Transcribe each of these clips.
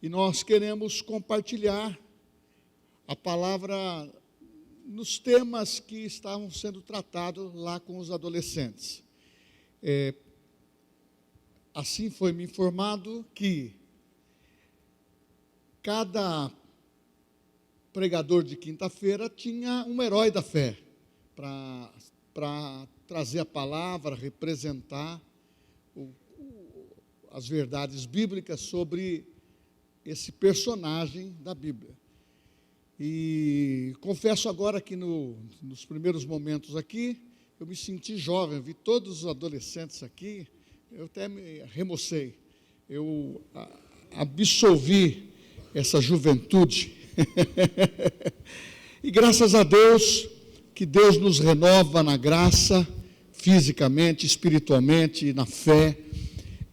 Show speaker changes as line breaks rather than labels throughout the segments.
E nós queremos compartilhar a palavra nos temas que estavam sendo tratados lá com os adolescentes. Assim foi me informado que cada pregador de quinta-feira tinha um herói da fé para trazer a palavra, representar as verdades bíblicas sobre esse personagem da Bíblia. E confesso agora que nos primeiros momentos aqui, eu me senti jovem, vi todos os adolescentes aqui, eu até me remocei, eu absolvi essa juventude. E graças a Deus, que Deus nos renova na graça, fisicamente, espiritualmente, na fé,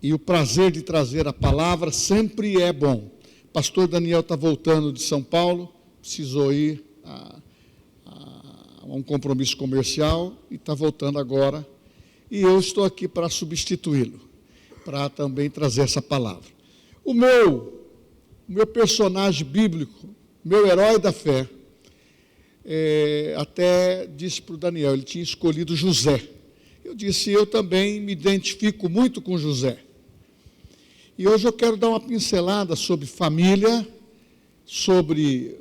e o prazer de trazer a palavra sempre é bom. Pastor Daniel está voltando de São Paulo, precisou ir a um compromisso comercial e está voltando agora. E eu estou aqui para substituí-lo, para também trazer essa palavra. O meu personagem bíblico, meu herói da fé, até disse para o Daniel, ele tinha escolhido José. Eu disse, eu também me identifico muito com José. E hoje eu quero dar uma pincelada sobre família, sobre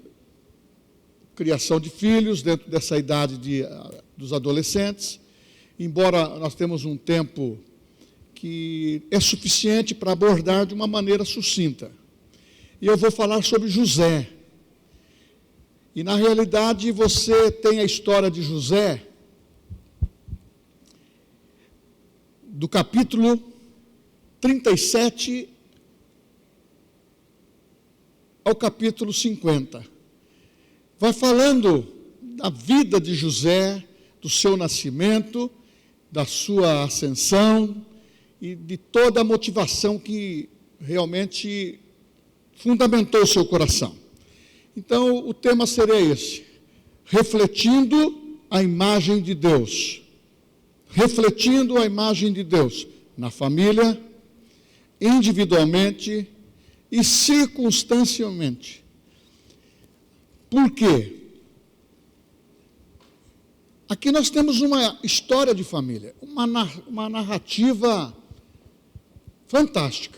criação de filhos dentro dessa idade dos adolescentes, embora nós temos um tempo que é suficiente para abordar de uma maneira sucinta. E eu vou falar sobre José. E na realidade você tem a história de José, do capítulo 37 ao capítulo 50. Vai falando da vida de José, do seu nascimento, da sua ascensão e de toda a motivação que realmente fundamentou o seu coração. Então, o tema seria esse: refletindo a imagem de Deus. Refletindo a imagem de Deus na família, individualmente e circunstancialmente. Por quê? Aqui nós temos uma história de família, uma narrativa fantástica.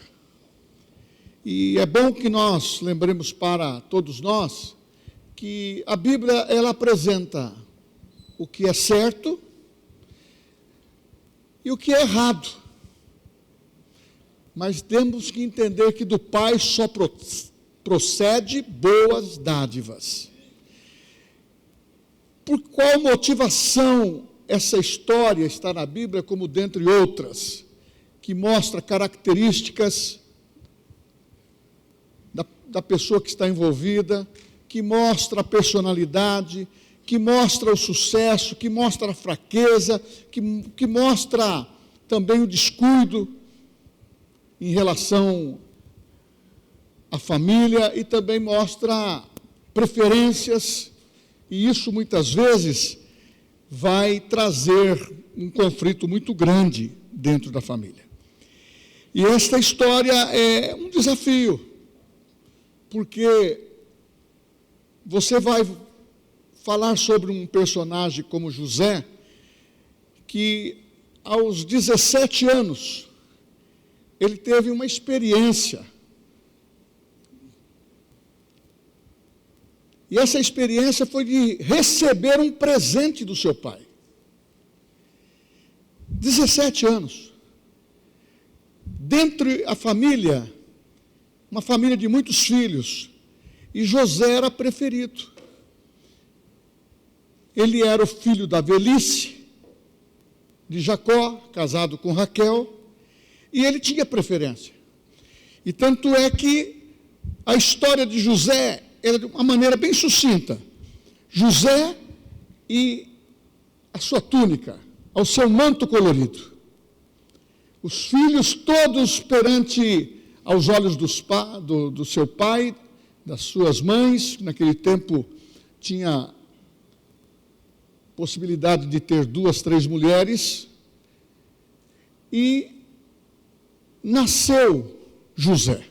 E é bom que nós lembremos para todos nós que a Bíblia, ela apresenta o que é certo e o que é errado. Mas temos que entender que do Pai só procede boas dádivas. Por qual motivação essa história está na Bíblia, como dentre outras, que mostra características da pessoa que está envolvida, que mostra a personalidade, que mostra o sucesso, que mostra a fraqueza, que mostra também o descuido em relação à família e também mostra preferências, e isso muitas vezes vai trazer um conflito muito grande dentro da família. E esta história é um desafio, porque você vai falar sobre um personagem como José, que aos 17 anos, ele teve uma experiência. E essa experiência foi de receber um presente do seu pai. 17 anos. Dentro da família, uma família de muitos filhos, e José era preferido. Ele era o filho da velhice de Jacó, casado com Raquel, e ele tinha preferência. E tanto é que a história de José era de uma maneira bem sucinta. José e a sua túnica, ao seu manto colorido. Os filhos todos perante aos olhos do seu pai, das suas mães, naquele tempo tinha possibilidade de ter 2, 3 mulheres, e nasceu José.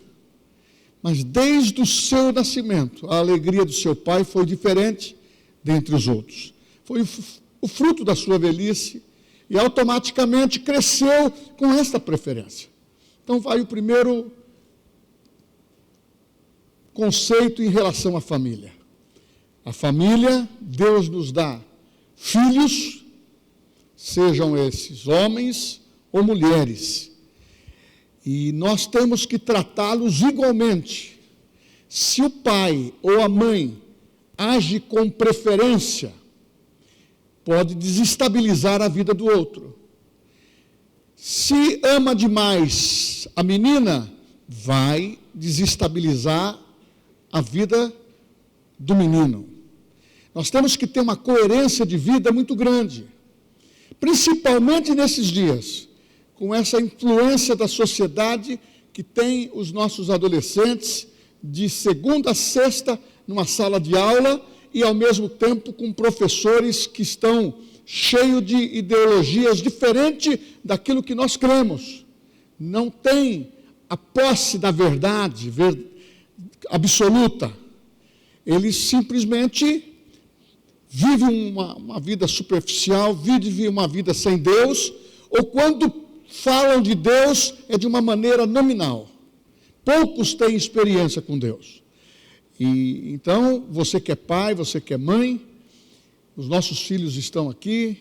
Mas desde o seu nascimento, a alegria do seu pai foi diferente dentre os outros. Foi o fruto da sua velhice e automaticamente cresceu com esta preferência. Então vai o primeiro conceito em relação à família. A família, Deus nos dá filhos, sejam esses homens ou mulheres, e nós temos que tratá-los igualmente. Se o pai ou a mãe age com preferência, pode desestabilizar a vida do outro. Se ama demais a menina, vai desestabilizar a vida do menino. Nós temos que ter uma coerência de vida muito grande, principalmente nesses dias, com essa influência da sociedade que tem os nossos adolescentes de segunda a sexta numa sala de aula e, ao mesmo tempo, com professores que estão cheios de ideologias diferentes daquilo que nós cremos. Não tem a posse da verdade absoluta. Eles simplesmente vivem uma vida superficial, vivem uma vida sem Deus, ou quando falam de Deus é de uma maneira nominal. Poucos têm experiência com Deus. E então, você que é pai, você que é mãe, os nossos filhos estão aqui,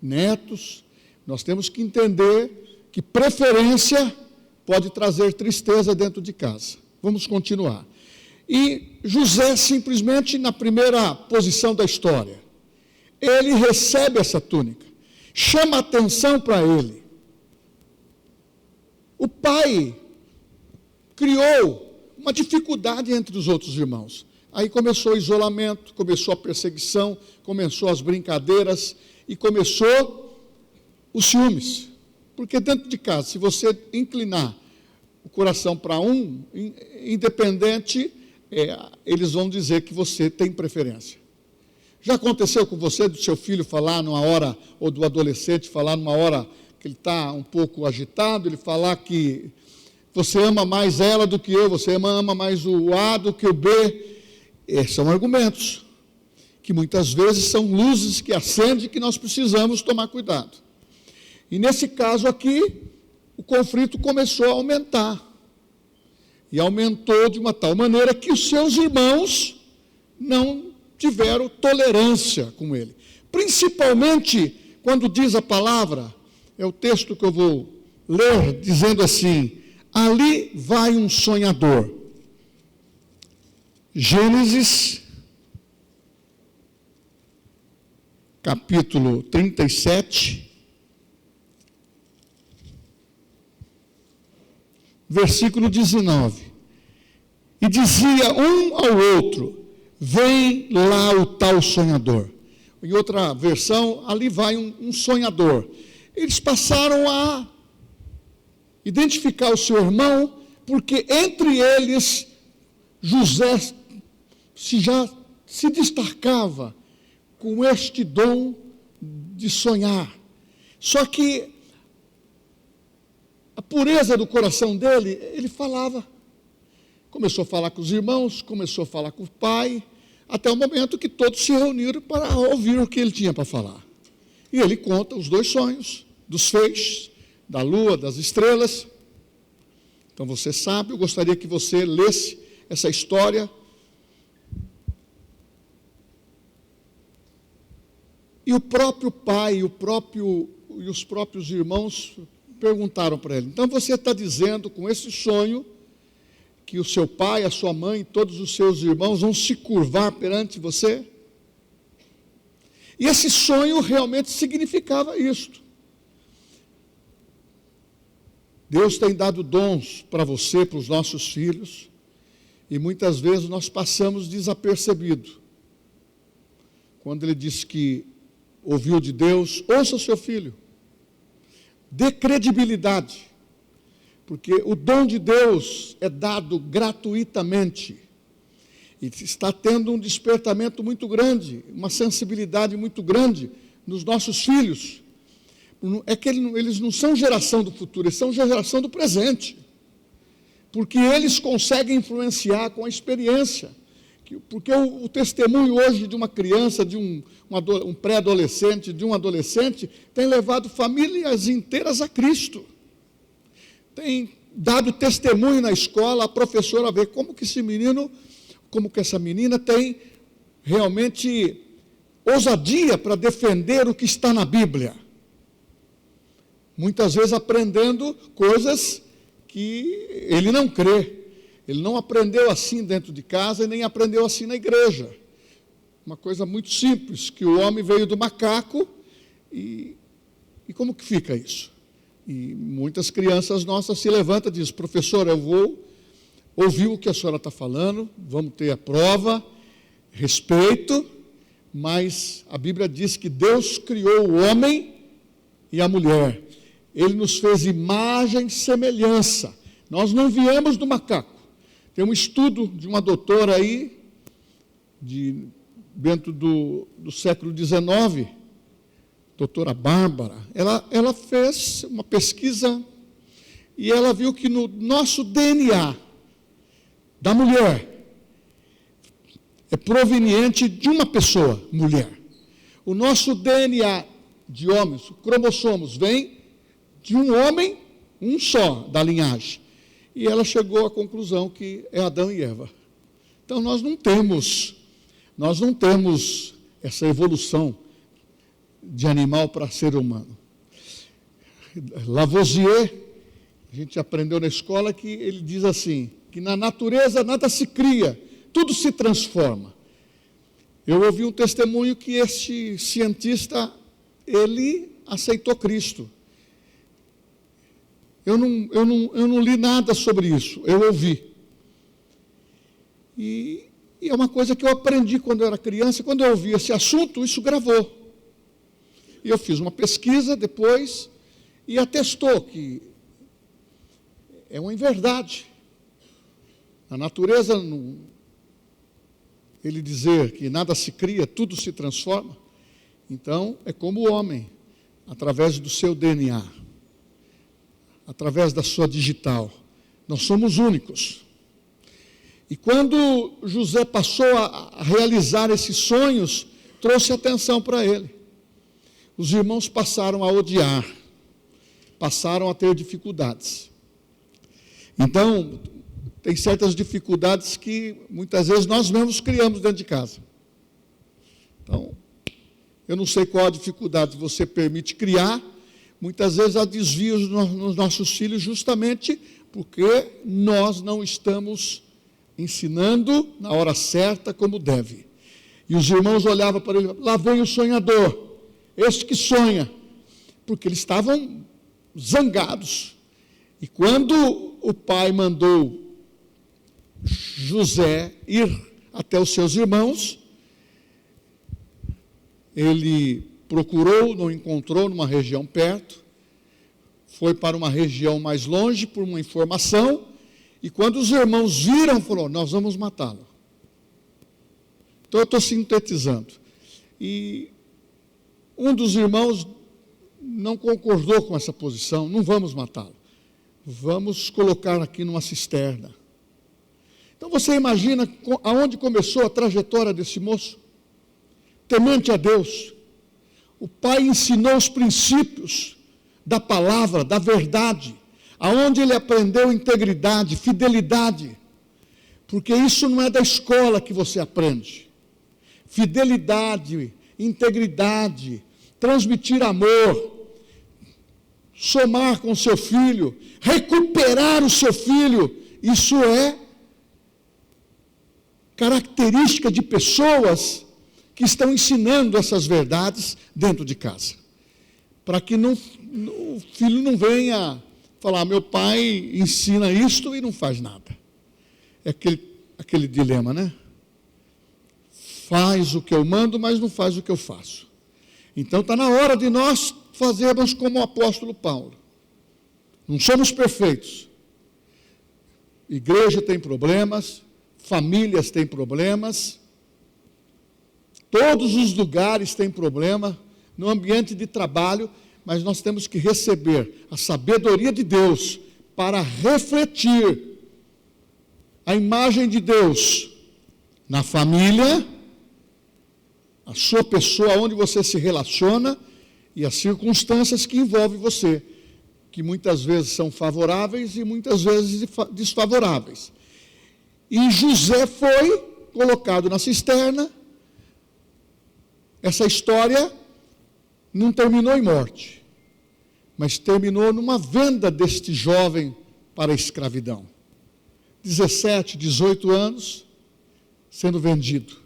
netos, nós temos que entender que preferência pode trazer tristeza dentro de casa. Vamos continuar. E José, simplesmente, na primeira posição da história, ele recebe essa túnica, chama atenção para ele. O pai criou uma dificuldade entre os outros irmãos. Aí começou o isolamento, começou a perseguição, começou as brincadeiras e começou os ciúmes. Porque dentro de casa, se você inclinar o coração para um, independente, eles vão dizer que você tem preferência. Já aconteceu com você, do seu filho falar numa hora, ou do adolescente falar numa hora que ele está um pouco agitado, ele falar que você ama mais ela do que eu, você ama mais o A do que o B. São argumentos que muitas vezes são luzes que acendem que nós precisamos tomar cuidado. E nesse caso aqui, o conflito começou a aumentar. E aumentou de uma tal maneira que os seus irmãos não tiveram tolerância com ele. Principalmente quando diz a palavra, é o texto que eu vou ler, dizendo assim: ali vai um sonhador. Gênesis, capítulo 37, versículo 19. E dizia um ao outro: vem lá o tal sonhador. Em outra versão, ali vai um sonhador. Eles passaram a identificar o seu irmão, porque entre eles, José já se destacava com este dom de sonhar. Só que a pureza do coração dele, ele falava. Começou a falar com os irmãos, começou a falar com o pai, até o momento que todos se reuniram para ouvir o que ele tinha para falar. E ele conta os dois sonhos, dos feixes, da lua, das estrelas. Então você sabe, eu gostaria que você lesse essa história. E o próprio pai e os próprios irmãos perguntaram para ele: então você está dizendo com esse sonho que o seu pai, a sua mãe, todos os seus irmãos vão se curvar perante você? E esse sonho realmente significava isto. Deus tem dado dons para você, para os nossos filhos, e muitas vezes nós passamos desapercebido. Quando ele diz que ouviu de Deus, ouça o seu filho. Dê credibilidade, porque o dom de Deus é dado gratuitamente. E está tendo um despertamento muito grande, uma sensibilidade muito grande nos nossos filhos. É que eles não são geração do futuro, eles são geração do presente. porque eles conseguem influenciar com a experiência. Porque o testemunho hoje de uma criança, de um pré-adolescente, de um adolescente, tem levado famílias inteiras a Cristo. Tem dado testemunho na escola, a professora vê como que esse menino, como que essa menina tem realmente ousadia para defender o que está na Bíblia. Muitas vezes aprendendo coisas que ele não crê. Ele não aprendeu assim dentro de casa e nem aprendeu assim na igreja. Uma coisa muito simples, que o homem veio do macaco e como que fica isso? E muitas crianças nossas se levantam e dizem, professor, eu vou ouvir o que a senhora está falando, vamos ter a prova, respeito, mas a Bíblia diz que Deus criou o homem e a mulher. Ele nos fez imagem e semelhança. Nós não viemos do macaco. Tem um estudo de uma doutora aí, dentro do século XIX, doutora Bárbara, ela fez uma pesquisa e ela viu que no nosso DNA da mulher é proveniente de uma pessoa, mulher. O nosso DNA de homens, cromossomos, vem de um homem, um só, da linhagem. E ela chegou à conclusão que é Adão e Eva. Então nós não temos essa evolução de animal para ser humano. Lavoisier, a gente aprendeu na escola que ele diz assim, que na natureza nada se cria, tudo se transforma. Eu ouvi um testemunho que este cientista, ele aceitou Cristo. Eu não li nada sobre isso, eu ouvi. E é uma coisa que eu aprendi quando eu era criança, quando eu ouvi esse assunto, isso gravou. E eu fiz uma pesquisa depois e atestou que é uma inverdade. A natureza, ele dizer que nada se cria, tudo se transforma. Então, é como o homem, através do seu DNA, através da sua digital. Nós somos únicos. E quando José passou a realizar esses sonhos, trouxe atenção para ele. Os irmãos passaram a odiar, passaram a ter dificuldades. Então, tem certas dificuldades que muitas vezes nós mesmos criamos dentro de casa. Então, eu não sei qual a dificuldade você permite criar. Muitas vezes há desvios nos nossos filhos justamente porque nós não estamos ensinando na hora certa como deve. E os irmãos olhavam para ele, lá vem o sonhador, este que sonha, porque eles estavam zangados. E quando o pai mandou José ir até os seus irmãos, ele procurou, não encontrou numa região perto, foi para uma região mais longe por uma informação, e quando os irmãos viram, falou, nós vamos matá-lo. Então eu estou sintetizando. E um dos irmãos não concordou com essa posição, não vamos matá-lo, vamos colocar aqui numa cisterna. Então você imagina aonde começou a trajetória desse moço? Temente a Deus. O pai ensinou os princípios da palavra, da verdade, aonde ele aprendeu integridade, fidelidade, porque isso não é da escola que você aprende. Fidelidade, integridade, transmitir amor, somar com o seu filho, recuperar o seu filho, isso é característica de pessoas que estão ensinando essas verdades dentro de casa. Para que o filho não venha falar, meu pai ensina isto e não faz nada. É aquele dilema, né? Faz o que eu mando, mas não faz o que eu faço. Então está na hora de nós fazermos como o apóstolo Paulo. Não somos perfeitos. Igreja tem problemas, famílias têm problemas, todos os lugares têm problema, no ambiente de trabalho, mas nós temos que receber a sabedoria de Deus para refletir a imagem de Deus na família, a sua pessoa, onde você se relaciona e as circunstâncias que envolvem você, que muitas vezes são favoráveis e muitas vezes desfavoráveis. E José foi colocado na cisterna. Essa história não terminou em morte, mas terminou numa venda deste jovem para a escravidão. 17, 18 anos, sendo vendido.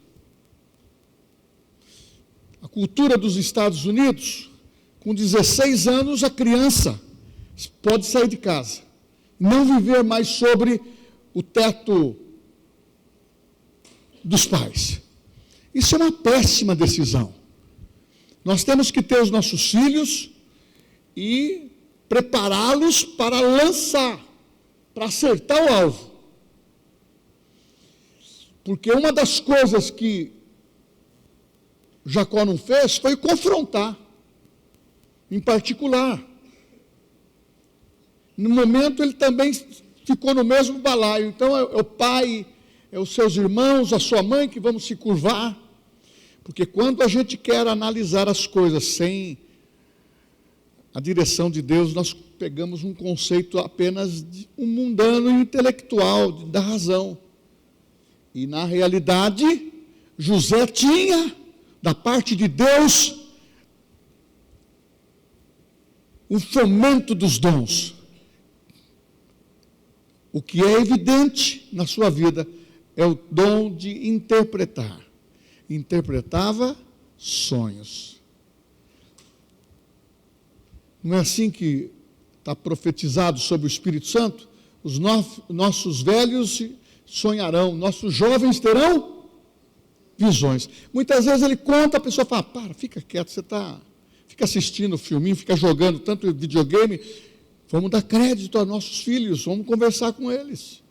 A cultura dos Estados Unidos, com 16 anos, a criança pode sair de casa, não viver mais sobre o teto dos pais. Isso é uma péssima decisão. Nós temos que ter os nossos filhos e prepará-los para lançar, para acertar o alvo. Porque uma das coisas que Jacó não fez foi confrontar, em particular. No momento ele também ficou no mesmo balaio. Então é o pai, é os seus irmãos, a sua mãe que vamos se curvar. Porque quando a gente quer analisar as coisas sem a direção de Deus, nós pegamos um conceito apenas de um mundano e intelectual, da razão. E na realidade, José tinha, da parte de Deus, um fomento dos dons. O que é evidente na sua vida é o dom de interpretar. Interpretava sonhos. Não é assim que está profetizado sobre o Espírito Santo? Os nossos velhos sonharão, nossos jovens terão visões. Muitas vezes ele conta, a pessoa fala, fica quieto, fica assistindo o filminho, fica jogando tanto videogame. Vamos dar crédito aos nossos filhos, vamos conversar com eles.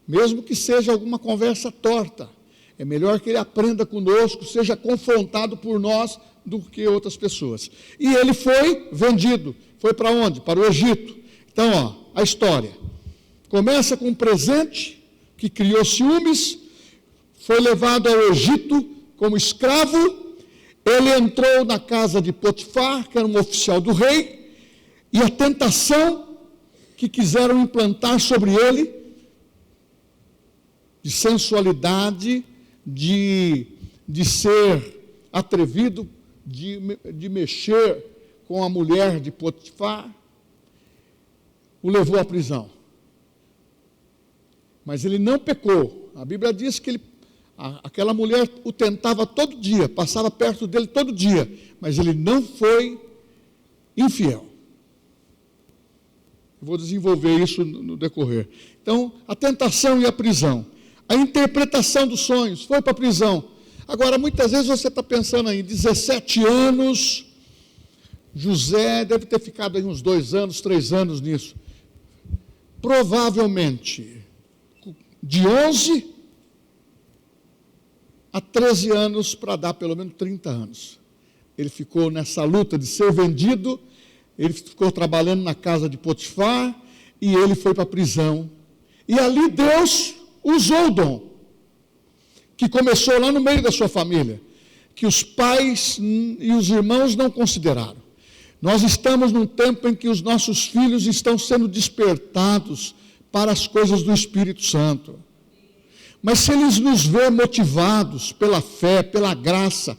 Mesmo que seja alguma conversa torta, é melhor que ele aprenda conosco, seja confrontado por nós do que outras pessoas. E ele foi vendido. Foi para onde? Para o Egito. Então, a história. Começa com um presente que criou ciúmes, foi levado ao Egito como escravo, ele entrou na casa de Potifar, que era um oficial do rei, e a tentação que quiseram implantar sobre ele, de sensualidade, de ser atrevido, de mexer com a mulher de Potifar, o levou à prisão. Mas ele não pecou. A Bíblia diz que aquela mulher o tentava todo dia, passava perto dele todo dia, mas ele não foi infiel. Eu vou desenvolver isso no decorrer. Então, a tentação e a prisão. A interpretação dos sonhos, foi para a prisão. Agora, muitas vezes você está pensando aí, 17 anos, José deve ter ficado aí uns 2 anos, 3 anos nisso. Provavelmente, de 11 a 13 anos, para dar pelo menos 30 anos. Ele ficou nessa luta de ser vendido, ele ficou trabalhando na casa de Potifar, e ele foi para a prisão. E ali Deus usou o dom, que começou lá no meio da sua família, que os pais e os irmãos não consideraram. Nós estamos num tempo em que os nossos filhos estão sendo despertados para as coisas do Espírito Santo. Mas se eles nos verem motivados pela fé, pela graça,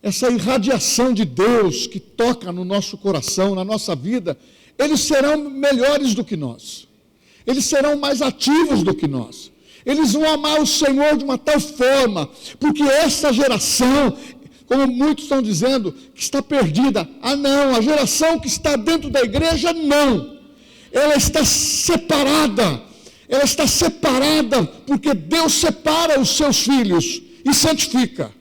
essa irradiação de Deus que toca no nosso coração, na nossa vida, eles serão melhores do que nós. Eles serão mais ativos do que nós. Eles vão amar o Senhor de uma tal forma, porque essa geração, como muitos estão dizendo, que está perdida. Não, a geração que está dentro da igreja, não. Ela está separada. Ela está separada, porque Deus separa os seus filhos e santifica.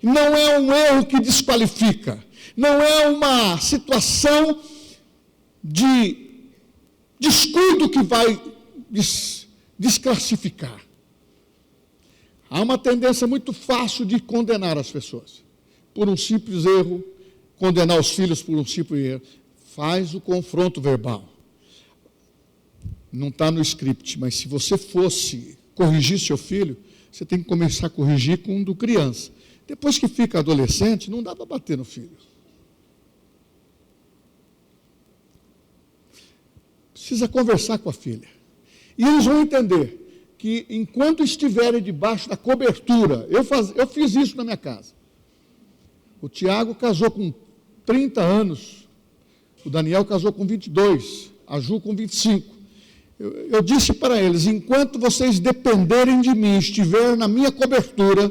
Não é um erro que desqualifica. Não é uma situação de descuido que vai desclassificar. Há uma tendência muito fácil de condenar as pessoas por um simples erro, condenar os filhos por um simples erro. Faz o confronto verbal. não está no script, mas se você fosse corrigir seu filho, você tem que começar a corrigir quando criança. Depois que fica adolescente, não dá para bater no filho. Precisa conversar com a filha. E eles vão entender que enquanto estiverem debaixo da cobertura, eu fiz isso na minha casa. O Tiago casou com 30 anos, o Daniel casou com 22, a Ju com 25. Eu disse para eles, enquanto vocês dependerem de mim, estiverem na minha cobertura,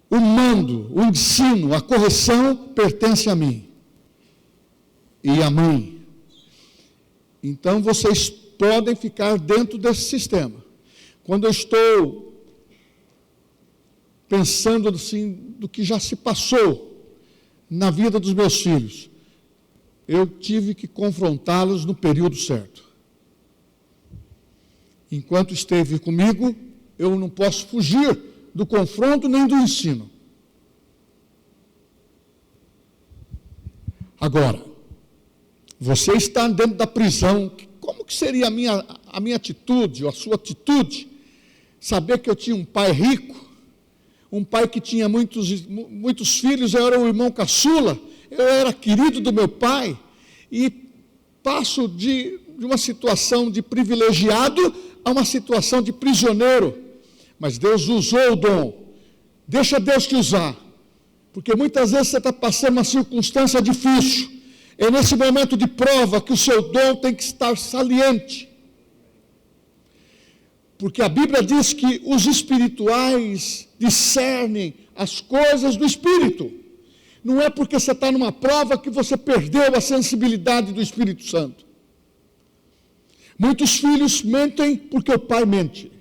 o mando, o ensino, a correção pertence a mim e à mãe. Então vocês podem ficar dentro desse sistema. Quando eu estou pensando assim, do que já se passou na vida dos meus filhos, eu tive que confrontá-los no período certo. Enquanto esteve comigo, eu não posso fugir do confronto nem do ensino. Agora, você está dentro da prisão, como que seria a minha atitude, ou a sua atitude, saber que eu tinha um pai rico, um pai que tinha muitos filhos, eu era o irmão caçula, eu era querido do meu pai, e passo de uma situação de privilegiado a uma situação de prisioneiro. Mas Deus usou o dom. Deixa Deus te usar. Porque muitas vezes você está passando uma circunstância difícil. É nesse momento de prova que o seu dom tem que estar saliente. Porque a Bíblia diz que os espirituais discernem as coisas do Espírito. Não é porque você está numa prova que você perdeu a sensibilidade do Espírito Santo. Muitos filhos mentem porque o pai mente,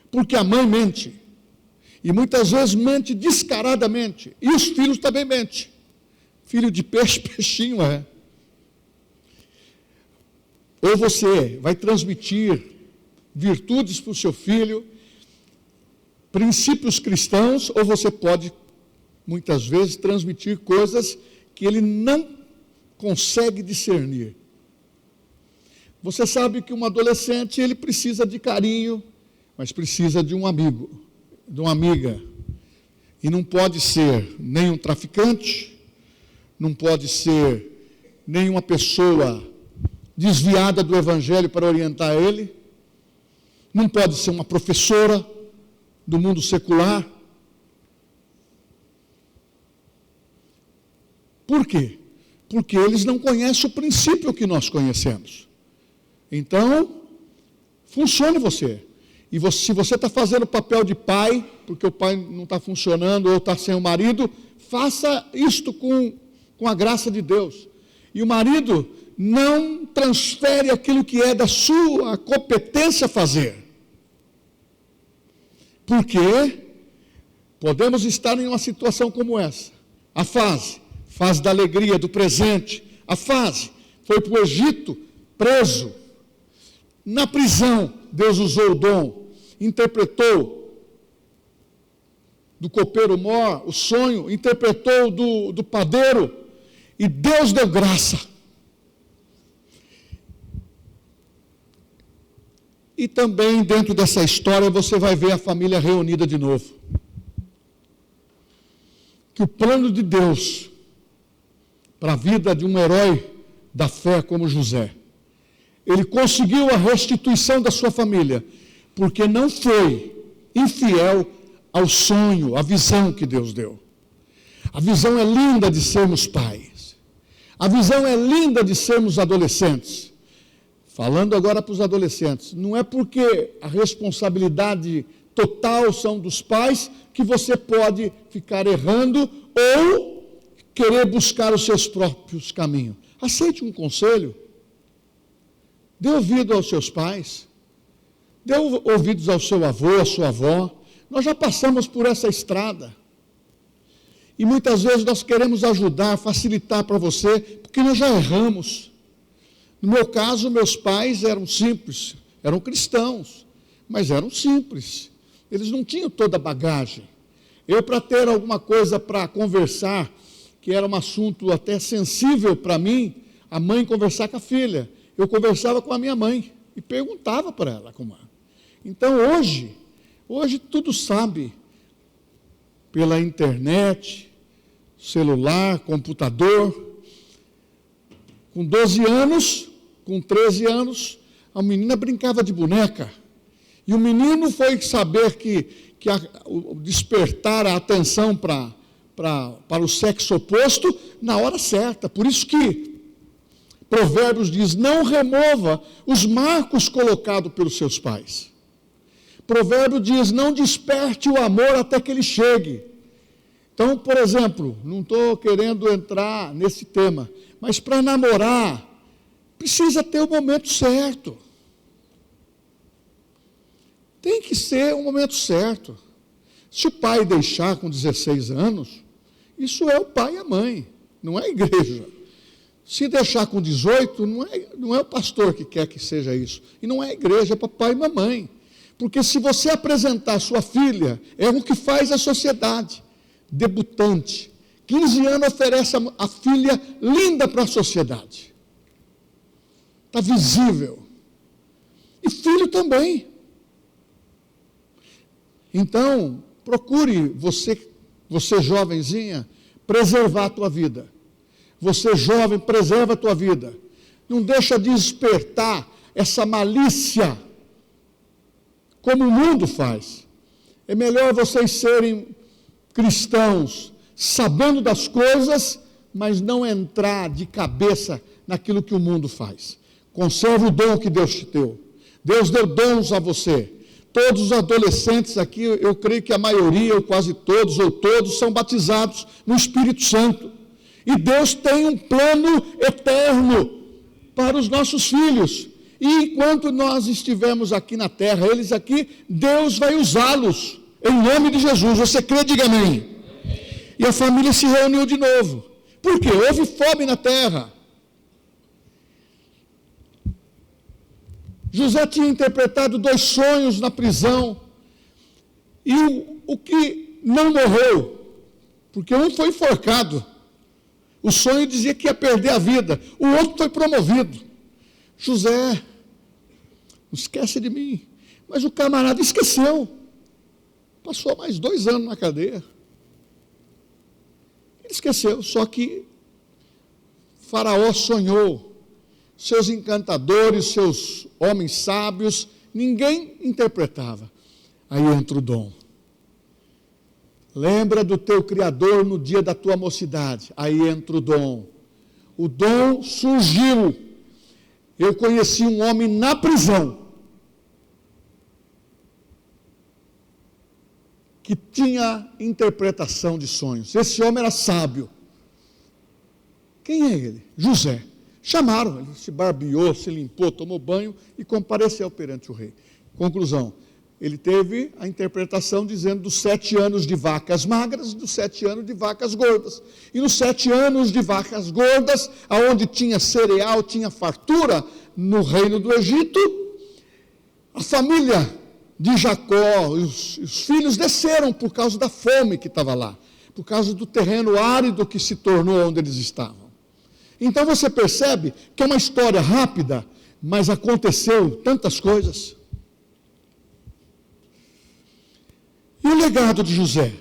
porque a mãe mente, e muitas vezes mente descaradamente, e os filhos também mentem. Filho de peixe, peixinho é. Ou você vai transmitir virtudes para o seu filho, princípios cristãos, ou você pode, muitas vezes, transmitir coisas que ele não consegue discernir. Você sabe que um adolescente, ele precisa de carinho, mas precisa de um amigo, de uma amiga. E não pode ser nem um traficante, não pode ser nem uma pessoa desviada do Evangelho para orientar ele, não pode ser uma professora do mundo secular. Por quê? Porque eles não conhecem o princípio que nós conhecemos. Então, funcione você. E se você está fazendo o papel de pai, porque o pai não está funcionando ou está sem o marido, faça isto com a graça de Deus. E o marido não transfere aquilo que é da sua competência a fazer. Porque podemos estar em uma situação como essa. A fase da alegria, do presente. A fase foi para o Egito preso. Na prisão, Deus usou o dom, interpretou do copeiro mor o sonho, interpretou do padeiro, e Deus deu graça. E também dentro dessa história você vai ver a família reunida de novo. Que o plano de Deus para a vida de um herói da fé como José, ele conseguiu a restituição da sua família, porque não foi infiel ao sonho, à visão que Deus deu. A visão é linda de sermos pais. A visão é linda de sermos adolescentes. Falando agora para os adolescentes, não é porque a responsabilidade total são dos pais que você pode ficar errando ou querer buscar os seus próprios caminhos. Aceite um conselho. Dê ouvido aos seus pais, dê ouvidos ao seu avô, à sua avó. Nós já passamos por essa estrada. E muitas vezes nós queremos ajudar, facilitar para você, porque nós já erramos. No meu caso, meus pais eram simples, eram cristãos, mas eram simples. Eles não tinham toda a bagagem. Eu, para ter alguma coisa para conversar, que era um assunto até sensível para mim, a mãe conversar com a filha, eu conversava com a minha mãe. e perguntava para ela como é. Então hoje tudo sabe, pela internet, celular, computador. Com 12 anos, com 13 anos, a menina brincava de boneca. E o menino foi saber despertar a atenção para o sexo oposto na hora certa. Por isso que Provérbios diz: não remova os marcos colocados pelos seus pais. Provérbio diz: não desperte o amor até que ele chegue. Então, por exemplo, não estou querendo entrar nesse tema, mas para namorar, precisa ter o momento certo. Tem que ser o momento certo. Se o pai deixar com 16 anos, isso é o pai e a mãe, não é a igreja. Se deixar com 18, não é o pastor que quer que seja isso. E não é a igreja, é papai e mamãe. Porque se você apresentar sua filha, é o que faz a sociedade. Debutante. 15 anos oferece a filha linda para a sociedade. Está visível. E filho também. Então, procure, você jovenzinha, preservar a tua vida. Você jovem, preserva a tua vida. Não deixa despertar essa malícia, como o mundo faz. É melhor vocês serem cristãos, sabendo das coisas, mas não entrar de cabeça naquilo que o mundo faz. Conserve o dom que Deus te deu. Deus deu dons a você. Todos os adolescentes aqui, eu creio que a maioria, ou quase todos, ou todos, são batizados no Espírito Santo. E Deus tem um plano eterno para os nossos filhos. E enquanto nós estivermos aqui na terra, eles aqui, Deus vai usá-los, em nome de Jesus. Você crê? Diga amém. E a família se reuniu de novo. Por quê? Houve fome na terra. José tinha interpretado 2 sonhos na prisão. E o que não morreu, porque um foi enforcado. O sonho dizia que ia perder a vida. O outro foi promovido. José, não esquece de mim. Mas o camarada esqueceu. Passou mais 2 anos na cadeia. Ele esqueceu. Só que Faraó sonhou. Seus encantadores, seus homens sábios, ninguém interpretava. Aí entra o dom. Lembra do teu Criador no dia da tua mocidade. Aí entra o dom. O dom surgiu. Eu conheci um homem na prisão que tinha interpretação de sonhos. Esse homem era sábio. Quem é ele? José. Chamaram, ele se barbeou, se limpou, tomou banho e compareceu perante o rei. Conclusão, ele teve a interpretação dizendo dos 7 anos de vacas magras e dos 7 anos de vacas gordas. E nos 7 anos de vacas gordas, aonde tinha cereal, tinha fartura, no reino do Egito, a família de Jacó, os filhos desceram por causa da fome que estava lá, por causa do terreno árido que se tornou onde eles estavam. Então você percebe que é uma história rápida, mas aconteceu tantas coisas. E o legado de José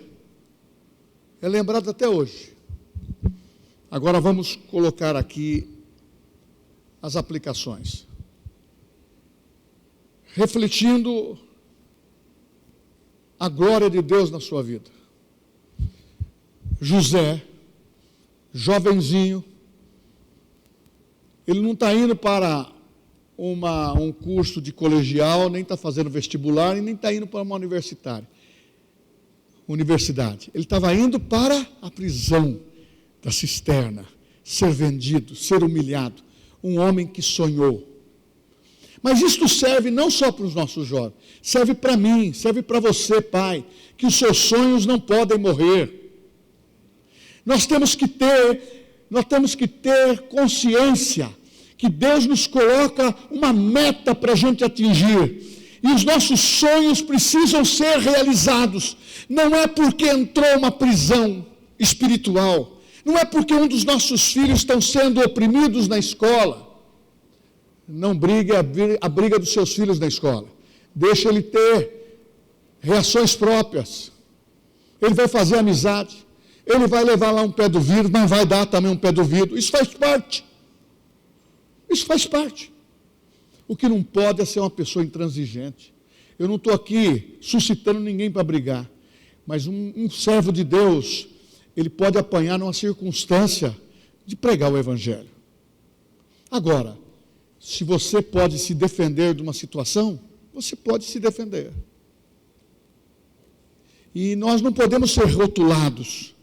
é lembrado até hoje. Agora vamos colocar aqui as aplicações. Refletindo a glória de Deus na sua vida. José, jovenzinho, ele não está indo para um curso de colegial, nem está fazendo vestibular, e nem está indo para uma universidade. Ele estava indo para a prisão da cisterna, ser vendido, ser humilhado. Um homem que sonhou. Mas isto serve não só para os nossos jovens, serve para mim, serve para você, pai, que os seus sonhos não podem morrer. Nós temos que ter consciência que Deus nos coloca uma meta para a gente atingir. E os nossos sonhos precisam ser realizados. Não é porque entrou uma prisão espiritual. Não é porque um dos nossos filhos estão sendo oprimidos na escola. Não brigue a briga dos seus filhos na escola. Deixa ele ter reações próprias. Ele vai fazer amizade. Ele vai levar lá um pé do vidro, mas vai dar também um pé do vidro. Isso faz parte. Isso faz parte. O que não pode é ser uma pessoa intransigente. Eu não estou aqui suscitando ninguém para brigar, mas um servo de Deus, ele pode apanhar numa circunstância de pregar o Evangelho. Agora, se você pode se defender de uma situação, você pode se defender. E nós não podemos ser rotulados.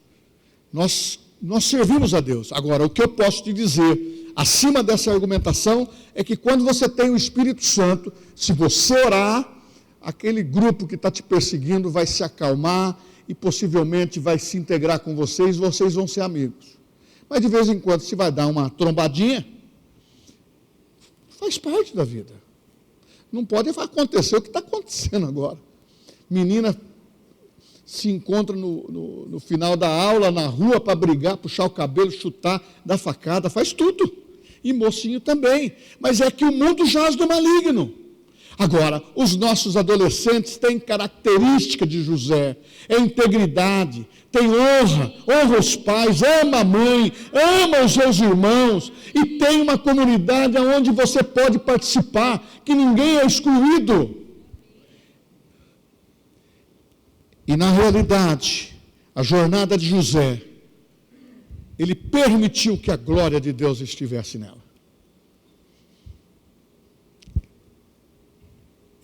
Nós servimos a Deus. Agora, o que eu posso te dizer, acima dessa argumentação, é que quando você tem o Espírito Santo, se você orar, aquele grupo que está te perseguindo vai se acalmar e possivelmente vai se integrar com vocês vão ser amigos. Mas de vez em quando você vai dar uma trombadinha, faz parte da vida. Não pode acontecer o que está acontecendo agora. Menina se encontra no final da aula, na rua, para brigar, puxar o cabelo, chutar, dar facada, faz tudo. E mocinho também. Mas é que o mundo jaz do maligno. Agora, os nossos adolescentes têm característica de José, é integridade, tem honra os pais, ama a mãe, ama os seus irmãos, e tem uma comunidade onde você pode participar, que ninguém é excluído. E na realidade, a jornada de José, ele permitiu que a glória de Deus estivesse nela.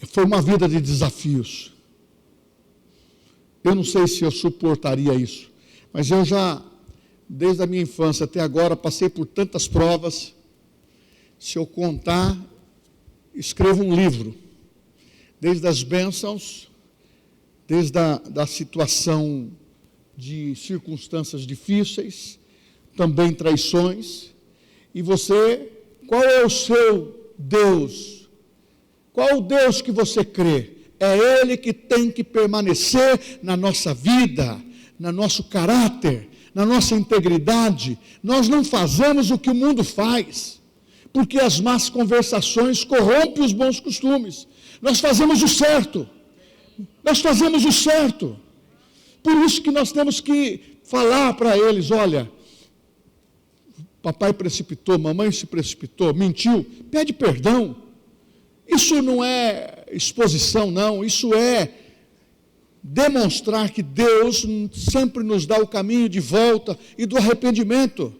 Foi uma vida de desafios. Eu não sei se eu suportaria isso, mas eu já, desde a minha infância até agora, passei por tantas provas. Se eu contar, escrevo um livro, desde as bênçãos, desde a situação de circunstâncias difíceis, também traições. E você, qual é o seu Deus? Qual o Deus que você crê? É Ele que tem que permanecer na nossa vida, no nosso caráter, na nossa integridade. Nós não fazemos o que o mundo faz, porque as más conversações corrompem os bons costumes. Nós fazemos o certo. Nós fazemos o certo. Por isso que nós temos que falar para eles, olha, papai precipitou, mamãe se precipitou, mentiu, pede perdão. Isso não é exposição, não, isso é demonstrar que Deus sempre nos dá o caminho de volta e do arrependimento.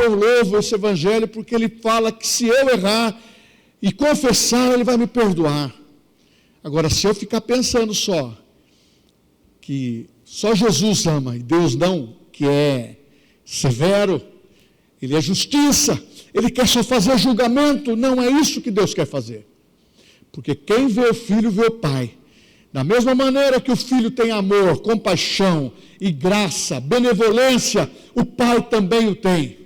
Eu louvo esse Evangelho porque ele fala que se eu errar e confessar, ele vai me perdoar. Agora, se eu ficar pensando só que só Jesus ama e Deus não, que é severo, ele é justiça, ele quer só fazer julgamento, não é isso que Deus quer fazer. Porque quem vê o filho, vê o pai. Da mesma maneira que o filho tem amor, compaixão e graça, benevolência, o pai também o tem.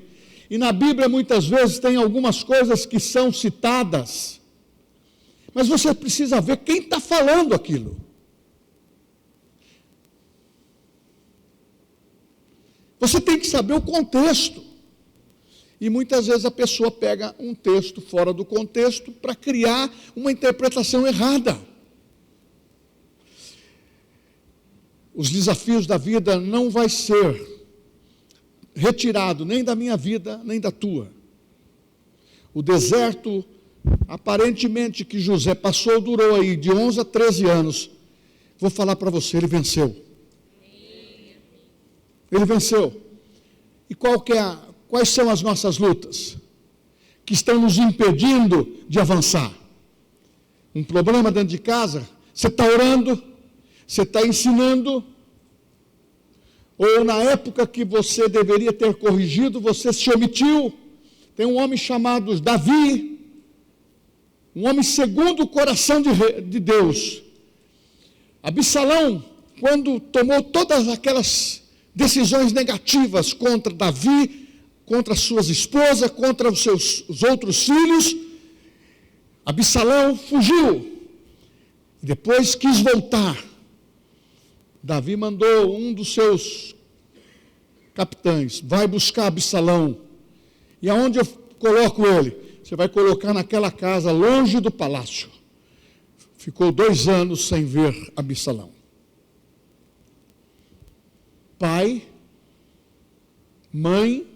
E na Bíblia muitas vezes tem algumas coisas que são citadas, mas você precisa ver quem está falando aquilo. Você tem que saber o contexto. E muitas vezes a pessoa pega um texto fora do contexto para criar uma interpretação errada. Os desafios da vida não vai ser retirado nem da minha vida, nem da tua. O deserto, aparentemente, que José passou, durou aí de 11 a 13 anos. Vou falar para você, ele venceu. Ele venceu. E quais são as nossas lutas que estão nos impedindo de avançar? Um problema dentro de casa? Você está orando? Você está ensinando? Ou na época que você deveria ter corrigido, você se omitiu? Tem um homem chamado Davi, um homem segundo o coração de Deus. Absalão, quando tomou todas aquelas decisões negativas contra Davi, contra suas esposas, contra os outros filhos, Absalão fugiu. Depois quis voltar. Davi mandou um dos seus capitães, vai buscar Absalão. E aonde eu coloco ele? você vai colocar naquela casa longe do palácio. Ficou 2 anos sem ver Absalão. Pai, mãe,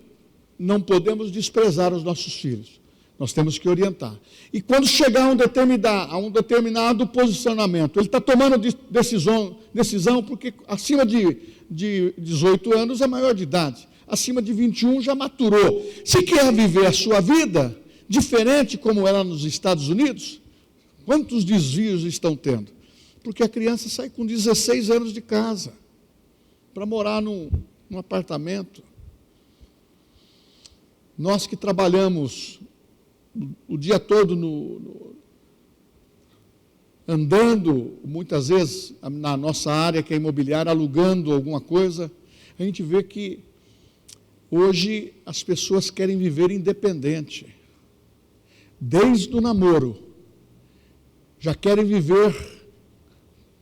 não podemos desprezar os nossos filhos. Nós temos que orientar. E quando chegar a um determinado posicionamento, ele está tomando decisão porque acima de 18 anos é maior de idade. Acima de 21 já maturou. Se quer viver a sua vida diferente como ela nos Estados Unidos, quantos desvios estão tendo? Porque a criança sai com 16 anos de casa para morar num apartamento. Nós que trabalhamos o dia todo andando, muitas vezes na nossa área que é imobiliária, alugando alguma coisa, a gente vê que hoje as pessoas querem viver independente. Desde o namoro, já querem viver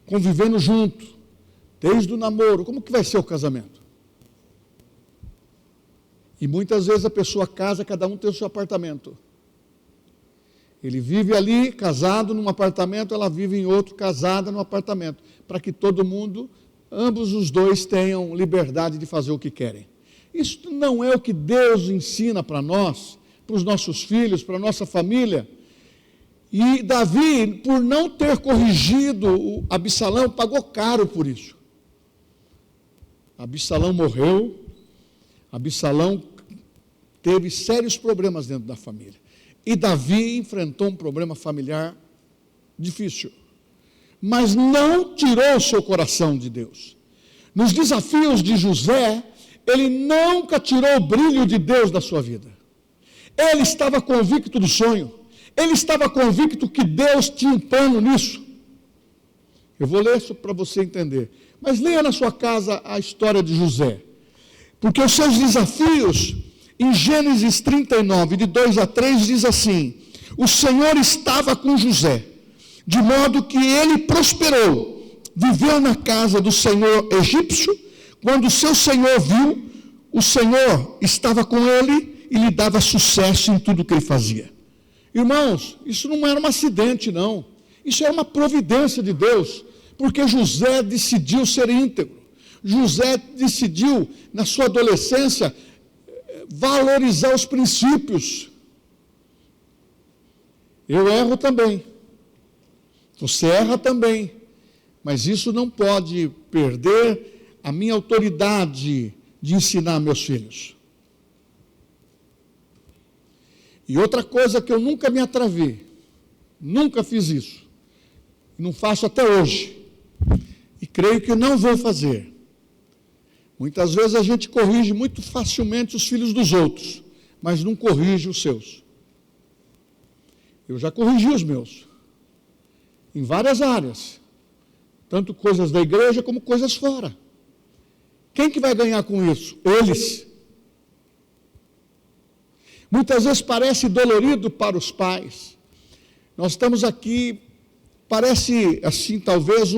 convivendo junto. Desde o namoro, como que vai ser o casamento? E muitas vezes a pessoa casa, cada um tem o seu apartamento. Ele vive ali, casado num apartamento, ela vive em outro, casada num apartamento, para que todo mundo, ambos os dois, tenham liberdade de fazer o que querem. Isso não é o que Deus ensina para nós, para os nossos filhos, para a nossa família. E Davi, por não ter corrigido o Absalão, pagou caro por isso. Absalão morreu, Absalão teve sérios problemas dentro da família. E Davi enfrentou um problema familiar difícil, mas não tirou o seu coração de Deus. Nos desafios de José, ele nunca tirou o brilho de Deus da sua vida. Ele estava convicto do sonho, ele estava convicto que Deus tinha um plano nisso. Eu vou ler isso para você entender, mas leia na sua casa a história de José, porque os seus desafios, em Gênesis 39, de 2 a 3, diz assim: o Senhor estava com José, de modo que ele prosperou, viveu na casa do senhor egípcio. Quando o seu senhor viu, o Senhor estava com ele e lhe dava sucesso em tudo que ele fazia. Irmãos, isso não era um acidente, não. Isso era uma providência de Deus, porque José decidiu ser íntegro. José decidiu, na sua adolescência, valorizar os princípios. Eu erro também, você erra também, mas isso não pode perder a minha autoridade de ensinar meus filhos. E outra coisa que eu nunca me atrevi, nunca fiz isso, não faço até hoje, e creio que não vou fazer. Muitas vezes a gente corrige muito facilmente os filhos dos outros, mas não corrige os seus. Eu já corrigi os meus, em várias áreas, tanto coisas da igreja como coisas fora. Quem que vai ganhar com isso? Eles. Muitas vezes parece dolorido para os pais. Nós estamos aqui, parece assim, talvez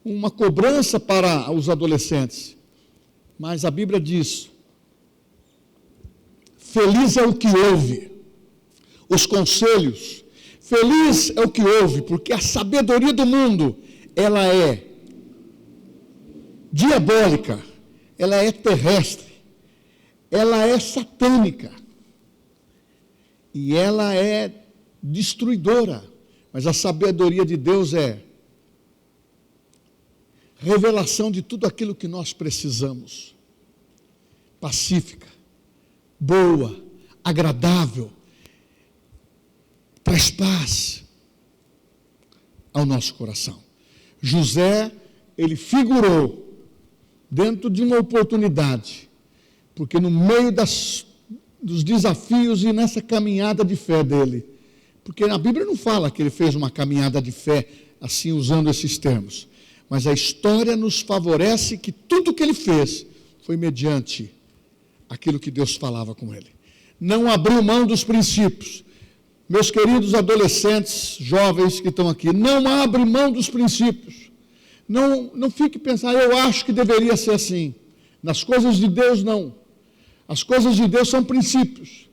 uma cobrança para os adolescentes. Mas a Bíblia diz: feliz é o que ouve os conselhos, feliz é o que ouve, porque a sabedoria do mundo, ela é diabólica, ela é terrestre, ela é satânica, e ela é destruidora, mas a sabedoria de Deus é revelação de tudo aquilo que nós precisamos, pacífica, boa, agradável, traz paz ao nosso coração. José, ele figurou dentro de uma oportunidade, porque no meio dos desafios e nessa caminhada de fé dele, porque a Bíblia não fala que ele fez uma caminhada de fé assim, usando esses termos, mas a história nos favorece que tudo que ele fez foi mediante aquilo que Deus falava com ele. Não abriu mão dos princípios. Meus queridos adolescentes, jovens que estão aqui, não abre mão dos princípios. Não fique pensando, eu acho que deveria ser assim. Nas coisas de Deus, não. As coisas de Deus são princípios.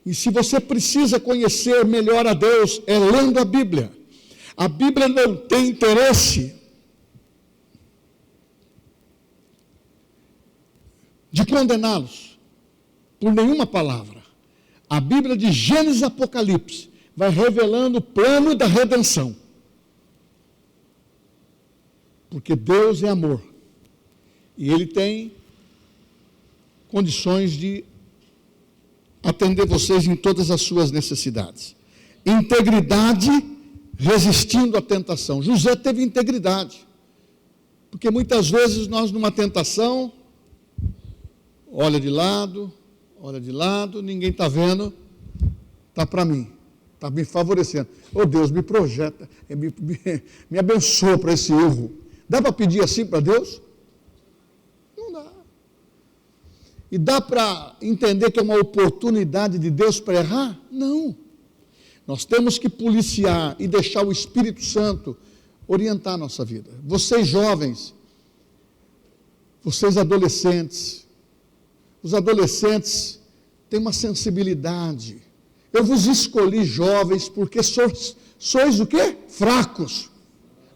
E se você precisa conhecer melhor a Deus, é lendo a Bíblia. A Bíblia não tem interesse de condená-los por nenhuma palavra. A Bíblia de Gênesis e Apocalipse vai revelando o plano da redenção. Porque Deus é amor. E Ele tem condições de atender vocês em todas as suas necessidades. Integridade resistindo à tentação. José teve integridade. Porque muitas vezes nós numa tentação, olha de lado, ninguém está vendo, está para mim, está me favorecendo. Oh Deus, me projeta, me abençoa para esse erro. Dá para pedir assim para Deus? Não dá. E dá para entender que é uma oportunidade de Deus para errar? Não. Nós temos que policiar e deixar o Espírito Santo orientar a nossa vida. Vocês jovens, vocês adolescentes, os adolescentes têm uma sensibilidade. Eu vos escolhi jovens porque sois o quê? Fracos.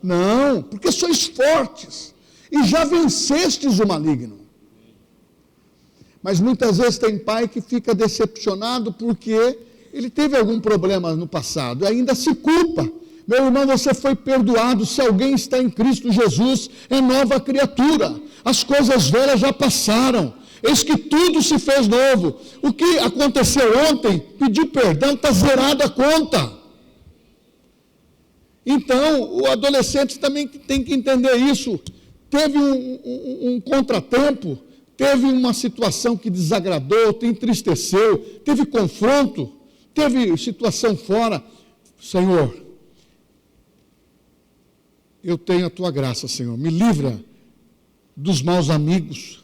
Não, porque sois fortes e já vencestes o maligno. Mas muitas vezes tem pai que fica decepcionado porque ele teve algum problema no passado e ainda se culpa. Meu irmão, você foi perdoado. Se alguém está em Cristo Jesus, é nova criatura. As coisas velhas já passaram. Eis que tudo se fez novo. O que aconteceu ontem, pediu perdão, está zerada a conta. Então, o adolescente também tem que entender isso. Teve um contratempo, teve uma situação que desagradou, te entristeceu, teve confronto, teve situação fora. Senhor, eu tenho a tua graça, Senhor. Me livra dos maus amigos.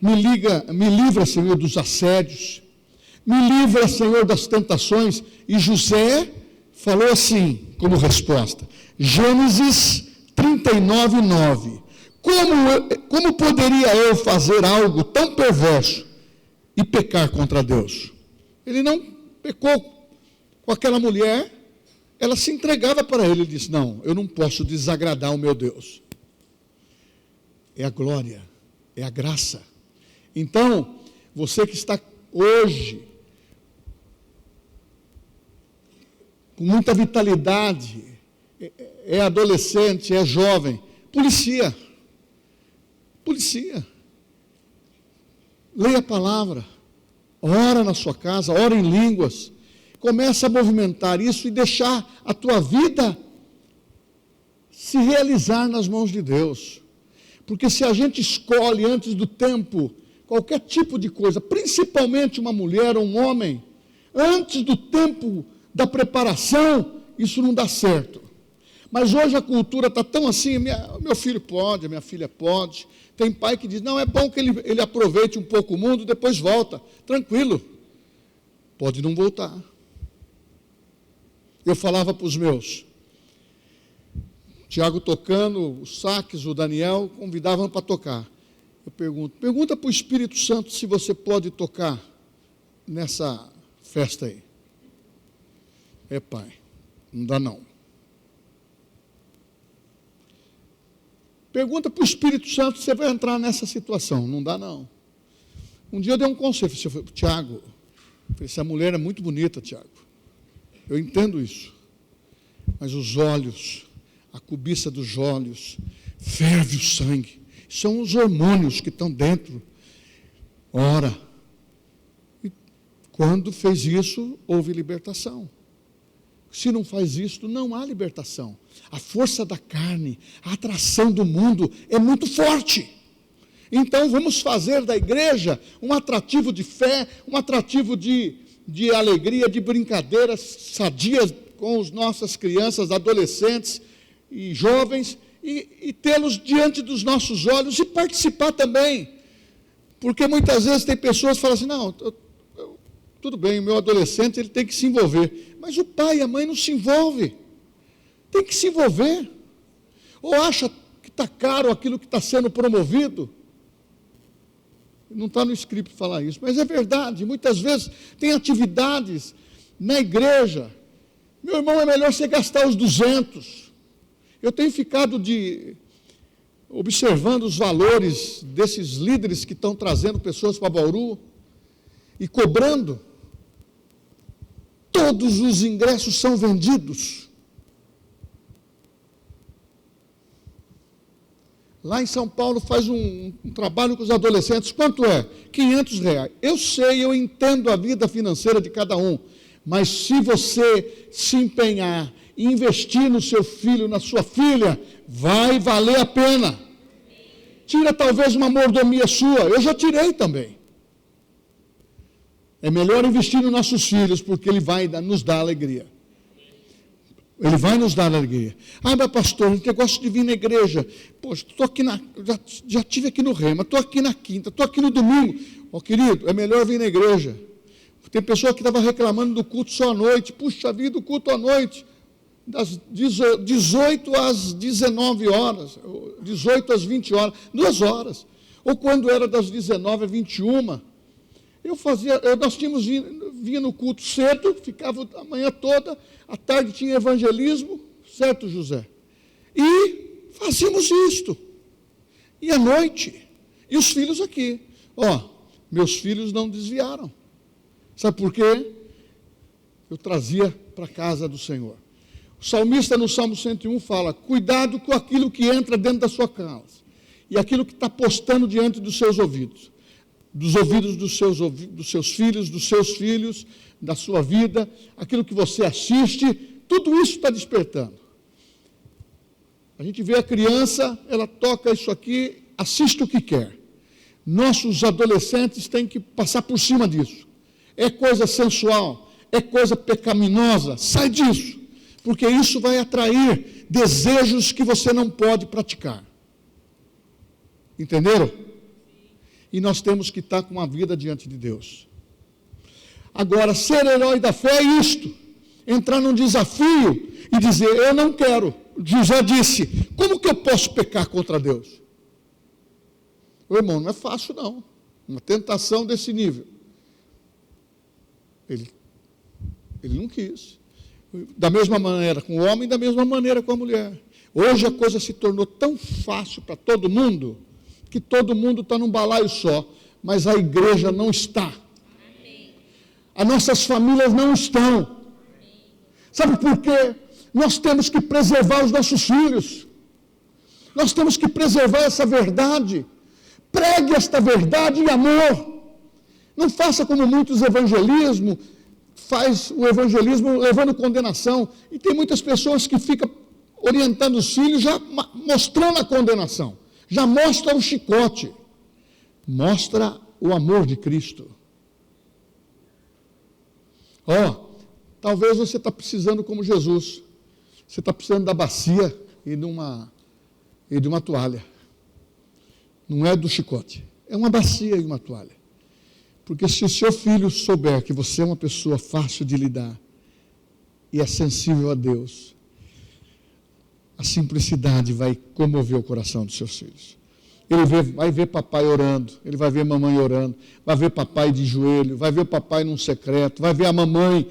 Me livra, Senhor, dos assédios. Me livra, Senhor, das tentações. E José falou assim, como resposta. Gênesis 39, 9. Como poderia eu fazer algo tão perverso e pecar contra Deus? Ele não pecou com aquela mulher. Ela se entregava para ele. Ele disse, não, eu não posso desagradar o meu Deus. É a glória, é a graça. Então, você que está hoje com muita vitalidade, é adolescente, é jovem, policia. Leia a palavra, ora na sua casa, ora em línguas, começa a movimentar isso e deixar a tua vida se realizar nas mãos de Deus. Porque se a gente escolhe antes do tempo qualquer tipo de coisa, principalmente uma mulher ou um homem, antes do tempo da preparação, isso não dá certo. Mas hoje a cultura está tão assim, meu filho pode, a minha filha pode. Tem pai que diz, não, é bom que ele aproveite um pouco o mundo, depois volta. Tranquilo, pode não voltar. Eu falava para os meus, Tiago tocando, os saques, o Daniel, convidavam para tocar. Eu pergunta para o Espírito Santo se você pode tocar nessa festa aí. Pai, não dá não. Pergunta para o Espírito Santo se você vai entrar nessa situação. Não dá não. Um dia eu dei um conselho, eu falei, Tiago, essa mulher é muito bonita, Tiago. Eu entendo isso. Mas os olhos, a cobiça dos olhos, ferve o sangue. São os hormônios que estão dentro. Ora. E quando fez isso, houve libertação. Se não faz isso, não há libertação. A força da carne, a atração do mundo é muito forte. Então vamos fazer da igreja um atrativo de fé, um atrativo de alegria, de brincadeiras sadias com as nossas crianças, adolescentes e jovens, e tê-los diante dos nossos olhos e participar também. Porque muitas vezes tem pessoas que falam assim, não, tudo bem, o meu adolescente ele tem que se envolver, mas o pai e a mãe não se envolvem, tem que se envolver, ou acha que está caro aquilo que está sendo promovido, Não está no script falar isso, mas é verdade. Muitas vezes tem atividades na igreja. Meu irmão, é melhor você gastar os 200. Eu tenho ficado observando os valores desses líderes que estão trazendo pessoas para Bauru e cobrando. Todos os ingressos são vendidos. Lá em São Paulo faz um trabalho com os adolescentes. Quanto é? R$500. Eu sei, eu entendo a vida financeira de cada um. Mas se você se empenhar e investir no seu filho, na sua filha, vai valer a pena. Tira talvez uma mordomia sua. Eu já tirei também. É melhor investir nos nossos filhos, porque ele vai nos dar alegria. Ele vai nos dar alegria. Ah, mas pastor, eu gosto de vir na igreja. Poxa, estou aqui já estive aqui no Rema, estou aqui na quinta, estou aqui no domingo. Querido, é melhor vir na igreja. Tem pessoa que estava reclamando do culto só à noite. Puxa vida, o culto à noite, das 18 às 19 horas, 18 às 20 horas, 2 horas. Ou quando era das 19 às 21, nós vinha no culto cedo, ficava a manhã toda, à tarde tinha evangelismo, certo, José? E fazíamos isto. E à noite, e os filhos aqui. Meus filhos não desviaram. Sabe por quê? Eu trazia para a casa do Senhor. O salmista no Salmo 101 fala, cuidado com aquilo que entra dentro da sua casa, e aquilo que está postando diante dos seus ouvidos. Dos ouvidos dos seus filhos, da sua vida, aquilo que você assiste, tudo isso está despertando. A gente vê a criança, ela toca isso aqui, assiste o que quer. Nossos adolescentes têm que passar por cima disso. É coisa sensual, é coisa pecaminosa, sai disso, porque isso vai atrair desejos que você não pode praticar. Entenderam? E nós temos que estar com uma vida diante de Deus. Agora, ser herói da fé é isto, entrar num desafio e dizer, eu não quero. José disse, como que eu posso pecar contra Deus? Ô, irmão, não é fácil não, uma tentação desse nível. Ele não quis. Da mesma maneira com o homem, da mesma maneira com a mulher. Hoje a coisa se tornou tão fácil para todo mundo, que todo mundo está num balaio só, mas a igreja não está. Amém. As nossas famílias não estão. Amém. Sabe por quê? Nós temos que preservar os nossos filhos. Nós temos que preservar essa verdade. Pregue esta verdade em amor. Não faça como muitos faz o evangelismo levando condenação. E tem muitas pessoas que ficam orientando os filhos, já mostrando a condenação. Já mostra o chicote, mostra o amor de Cristo. Talvez você está precisando como Jesus, você está precisando da bacia e de uma toalha. Não é do chicote, é uma bacia e uma toalha. Porque se o seu filho souber que você é uma pessoa fácil de lidar e é sensível a Deus, a simplicidade vai comover o coração dos seus filhos. Ele vai ver papai orando, ele vai ver mamãe orando, vai ver papai de joelho, vai ver papai num secreto, vai ver a mamãe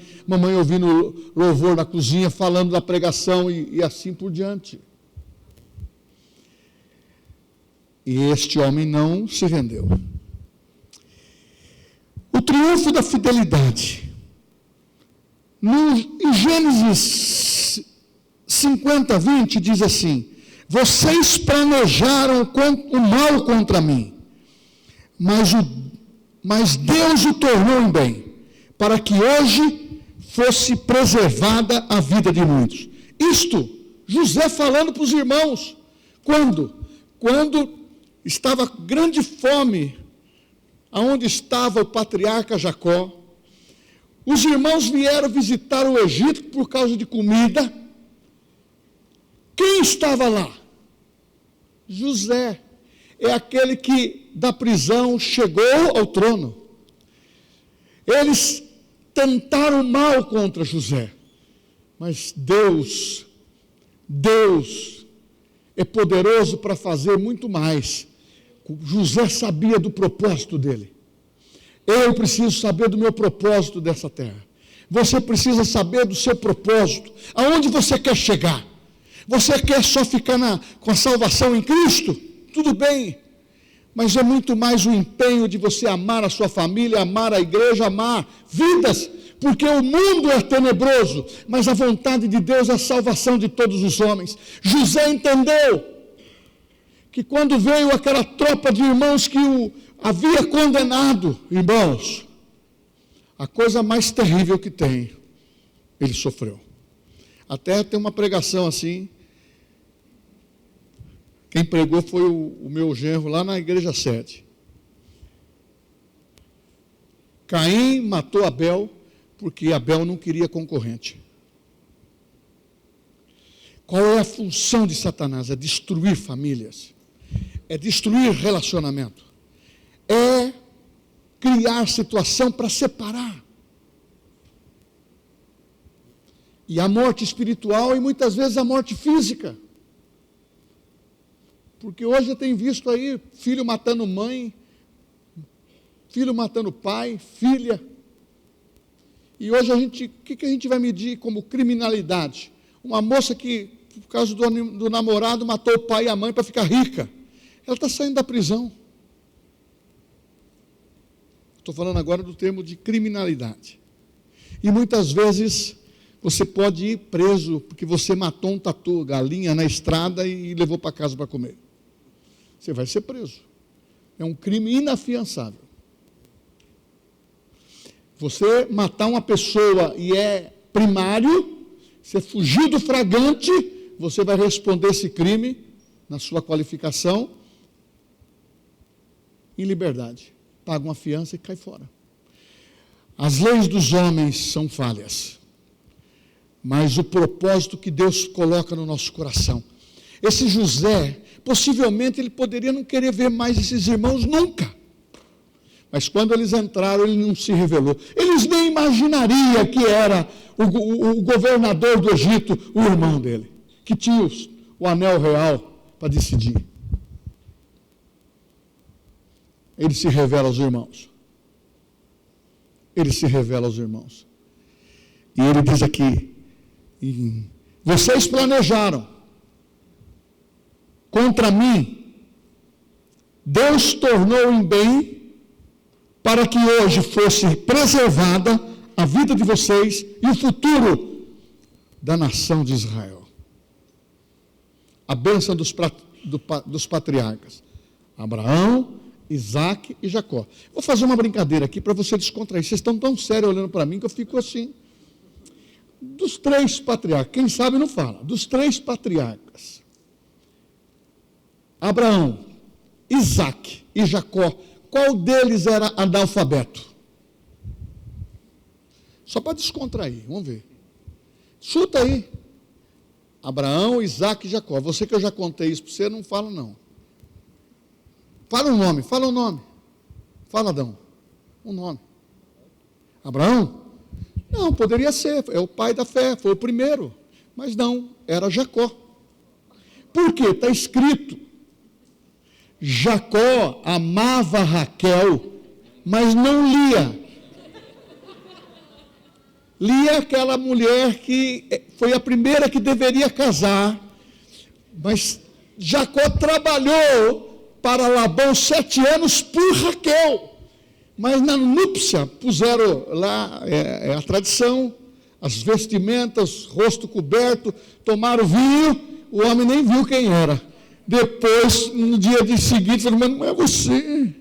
ouvindo louvor na cozinha, falando da pregação e assim por diante. E este homem não se rendeu. O triunfo da fidelidade. Em Gênesis 50, 20 diz assim, vocês planejaram o mal contra mim, mas Deus o tornou em bem, para que hoje fosse preservada a vida de muitos. Isto, José falando para os irmãos, quando estava grande fome, aonde estava o patriarca Jacó, os irmãos vieram visitar o Egito por causa de comida. Quem estava lá? José. É aquele que da prisão chegou ao trono. Eles tentaram mal contra José, mas Deus é poderoso para fazer muito mais José sabia do propósito dele. Eu preciso saber do meu propósito dessa terra. Você precisa saber do seu propósito. Aonde você quer chegar? Você quer só ficar com a salvação em Cristo? Tudo bem. Mas é muito mais o empenho de você amar a sua família, amar a igreja, amar vidas. Porque o mundo é tenebroso, mas a vontade de Deus é a salvação de todos os homens. José entendeu que quando veio aquela tropa de irmãos que o havia condenado, irmãos, a coisa mais terrível que tem, ele sofreu. Até tem uma pregação assim, quem pregou foi o meu genro lá na igreja sede. Caim matou Abel, porque Abel não queria concorrente. Qual é a função de Satanás? É destruir famílias, é destruir relacionamento, é criar situação para separar. E a morte espiritual e muitas vezes a morte física. Porque hoje eu tenho visto aí filho matando mãe, filho matando pai, filha. E hoje o que a gente vai medir como criminalidade? Uma moça que, por causa do namorado, matou o pai e a mãe para ficar rica. Ela está saindo da prisão. Estou falando agora do termo de criminalidade. E muitas vezes você pode ir preso porque você matou um tatu, galinha na estrada e levou para casa para comer. Você vai ser preso. É um crime inafiançável. Você matar uma pessoa e é primário, você fugiu do flagrante, você vai responder esse crime na sua qualificação em liberdade. Paga uma fiança e cai fora. As leis dos homens são falhas, mas o propósito que Deus coloca no nosso coração. Esse José, possivelmente ele poderia não querer ver mais esses irmãos nunca. Mas quando eles entraram, ele não se revelou. Eles nem imaginariam que era o governador do Egito, o irmão dele, que tinha o anel real para decidir. Ele se revela aos irmãos. Ele se revela aos irmãos. E ele diz aqui, vocês planejaram contra mim, Deus tornou em bem para que hoje fosse preservada a vida de vocês e o futuro da nação de Israel. A bênção dos patriarcas, Abraão, Isaac e Jacó. Vou fazer uma brincadeira aqui para você descontrair. Vocês estão tão sérios olhando para mim que eu fico assim. Dos 3 patriarcas, quem sabe não fala, dos 3 patriarcas, Abraão, Isaac e Jacó, qual deles era analfabeto? Só para descontrair, vamos ver. Chuta aí. Abraão, Isaac e Jacó. Você que eu já contei isso para você, não fala não. Fala o nome, fala o nome. Fala, Adão. O nome. Abraão? Não, poderia ser, é o pai da fé, foi o primeiro. Mas não, era Jacó. Por quê? Está escrito. Jacó amava Raquel, mas não Lia. Lia é aquela mulher que foi a primeira que deveria casar, mas Jacó trabalhou para Labão 7 anos por Raquel, mas na núpcia puseram lá, a tradição, as vestimentas, rosto coberto, tomaram vinho, o homem nem viu quem era. Depois, no dia seguinte, falou, mas não é você,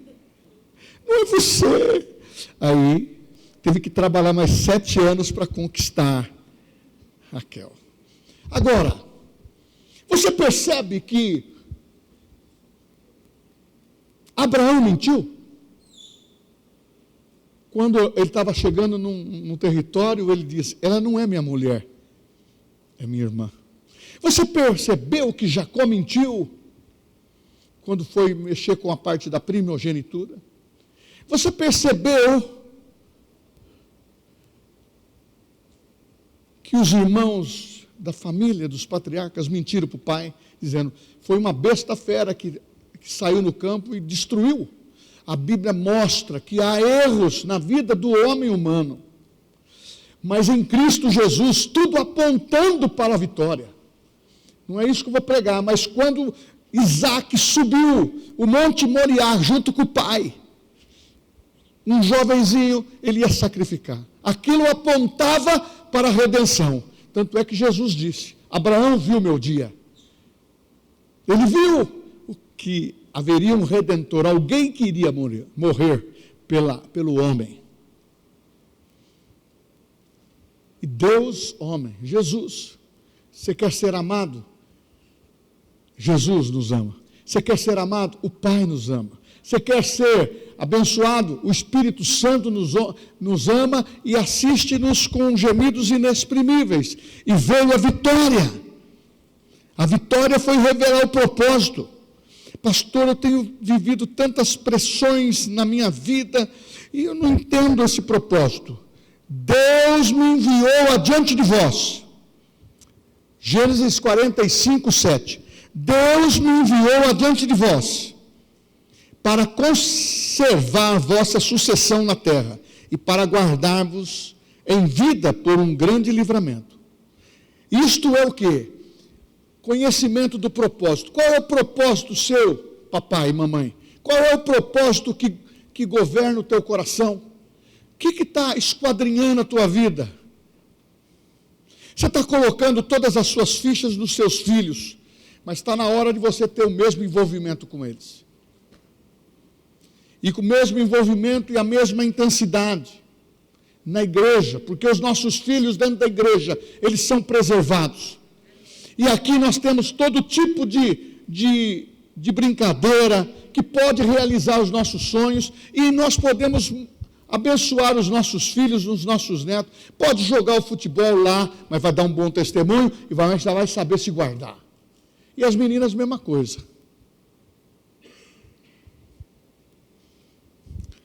não é você. Aí, teve que trabalhar mais 7 anos para conquistar Raquel. Agora, você percebe que Abraão mentiu? Quando ele estava chegando num território, ele disse, ela não é minha mulher, é minha irmã. Você percebeu que Jacó mentiu quando foi mexer com a parte da primogenitura? Você percebeu que os irmãos da família dos patriarcas mentiram para o pai, dizendo, foi uma besta fera que que saiu no campo e destruiu. A Bíblia mostra que há erros na vida do homem humano, mas em Cristo Jesus, tudo apontando para a vitória. Não é isso que eu vou pregar, mas quando Isaac subiu o Monte Moriá junto com o pai, um jovenzinho, ele ia sacrificar. Aquilo apontava para a redenção. Tanto é que Jesus disse: Abraão viu meu dia. Ele viu que haveria um redentor, alguém que iria morrer pelo homem. E Deus, homem, Jesus, você quer ser amado? Jesus nos ama. Você quer ser amado? O Pai nos ama. Você quer ser abençoado? O Espírito Santo nos ama e assiste-nos com gemidos inexprimíveis. E veio a vitória. A vitória foi revelar o propósito. Pastor, eu tenho vivido tantas pressões na minha vida e eu não entendo esse propósito. Deus me enviou adiante de vós. Gênesis 45, 7. Deus me enviou adiante de vós para conservar vossa sucessão na terra e para guardar-vos em vida por um grande livramento. Isto é o quê? Conhecimento do propósito. Qual é o propósito seu, papai e mamãe? Qual é o propósito que governa o teu coração? O que está esquadrinhando a tua vida? Você está colocando todas as suas fichas nos seus filhos, mas está na hora de você ter o mesmo envolvimento com eles. E com o mesmo envolvimento e a mesma intensidade na igreja, porque os nossos filhos dentro da igreja, eles são preservados. E aqui nós temos todo tipo de brincadeira que pode realizar os nossos sonhos, e nós podemos abençoar os nossos filhos, os nossos netos. Pode jogar o futebol lá, mas vai dar um bom testemunho e já vai saber se guardar. E as meninas, mesma coisa.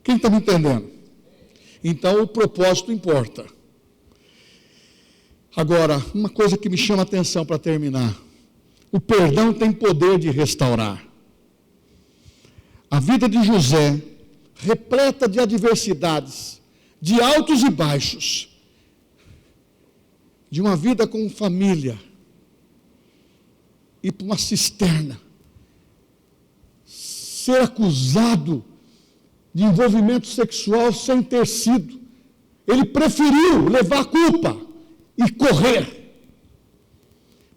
Quem está me entendendo? Então o propósito importa. Agora, uma coisa que me chama a atenção para terminar: o perdão tem poder de restaurar. A vida de José, repleta de adversidades, de altos e baixos, de uma vida com família, ir para uma cisterna, ser acusado de envolvimento sexual sem ter sido. Ele preferiu levar a culpa e correr.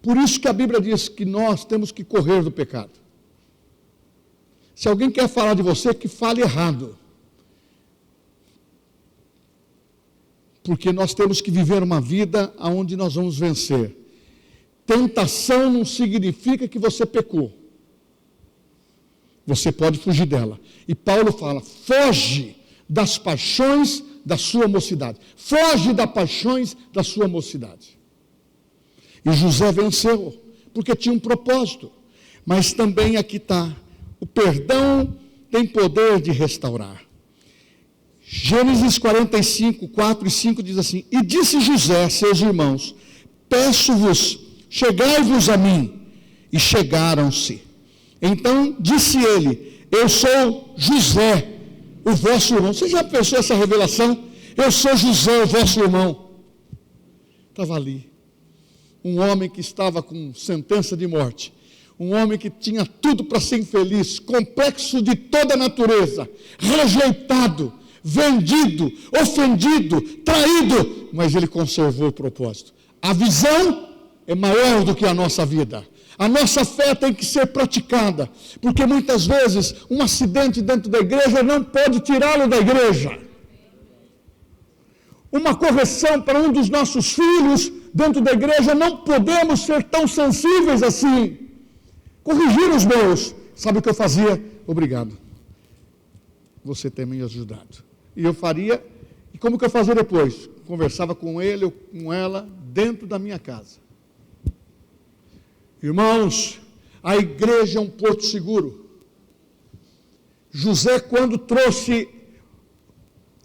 Por isso que a Bíblia diz que nós temos que correr do pecado. Se alguém quer falar de você, que fale errado. Porque nós temos que viver uma vida onde nós vamos vencer. Tentação não significa que você pecou. Você pode fugir dela. E Paulo fala: foge das paixões da sua mocidade. Foge das paixões da sua mocidade. E José venceu, porque tinha um propósito. Mas também aqui está: o perdão tem poder de restaurar. Gênesis 45, 4 e 5 diz assim: e disse José a seus irmãos: peço-vos, chegai-vos a mim. E chegaram-se. Então disse ele: eu sou José, o vosso irmão. Você já pensou essa revelação? Eu sou José, o vosso irmão. Estava ali um homem que estava com sentença de morte, um homem que tinha tudo para ser infeliz, complexo de toda a natureza, rejeitado, vendido, ofendido, traído, mas ele conservou o propósito. A visão é maior do que a nossa vida. A nossa fé tem que ser praticada, porque muitas vezes um acidente dentro da igreja não pode tirá-lo da igreja. Uma correção para um dos nossos filhos dentro da igreja, não podemos ser tão sensíveis assim. Corrigir os meus. Sabe o que eu fazia? Obrigado. Você tem me ajudado. E eu faria, e como que eu fazia depois? Conversava com ele ou com ela dentro da minha casa. Irmãos, a igreja é um porto seguro. José, quando trouxe,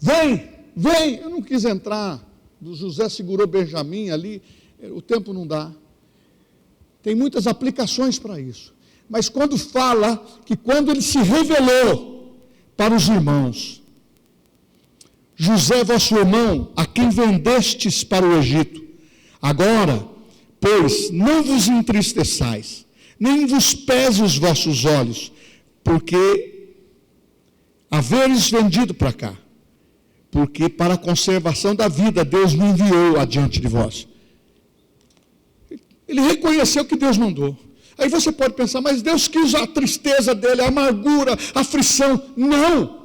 vem, eu não quis entrar. José segurou Benjamim ali, o tempo não dá. Tem muitas aplicações para isso. mas quando fala que quando ele se revelou para os irmãos, José, vosso irmão, a quem vendestes para o Egito, agora, pois, não vos entristeçais, nem vos pese os vossos olhos, porque haveres vendido para cá, porque para a conservação da vida Deus me enviou adiante de vós. Ele reconheceu que Deus mandou. Aí você pode pensar, mas Deus quis a tristeza dele, a amargura, a aflição. Não!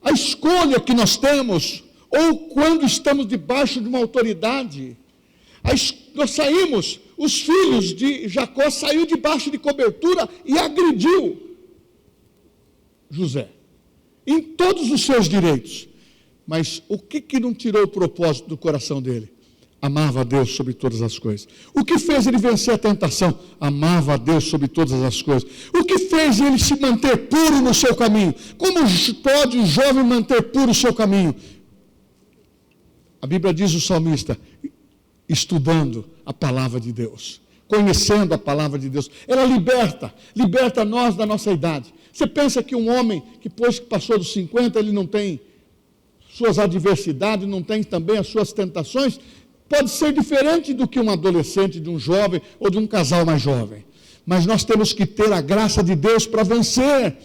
A escolha que nós temos, ou quando estamos debaixo de uma autoridade, nós saímos, os filhos de Jacó saiu debaixo de cobertura e agrediu José, em todos os seus direitos. Mas o que não tirou o propósito do coração dele? Amava a Deus sobre todas as coisas. O que fez ele vencer a tentação? Amava a Deus sobre todas as coisas. O que fez ele se manter puro no seu caminho? Como pode o jovem manter puro o seu caminho? A Bíblia diz o salmista, estudando a palavra de Deus, conhecendo a palavra de Deus. Ela liberta nós da nossa idade. Você pensa que um homem que depois que passou dos 50, ele não tem suas adversidades, não tem também as suas tentações? Pode ser diferente do que um adolescente, de um jovem ou de um casal mais jovem. Mas nós temos que ter a graça de Deus para vencer.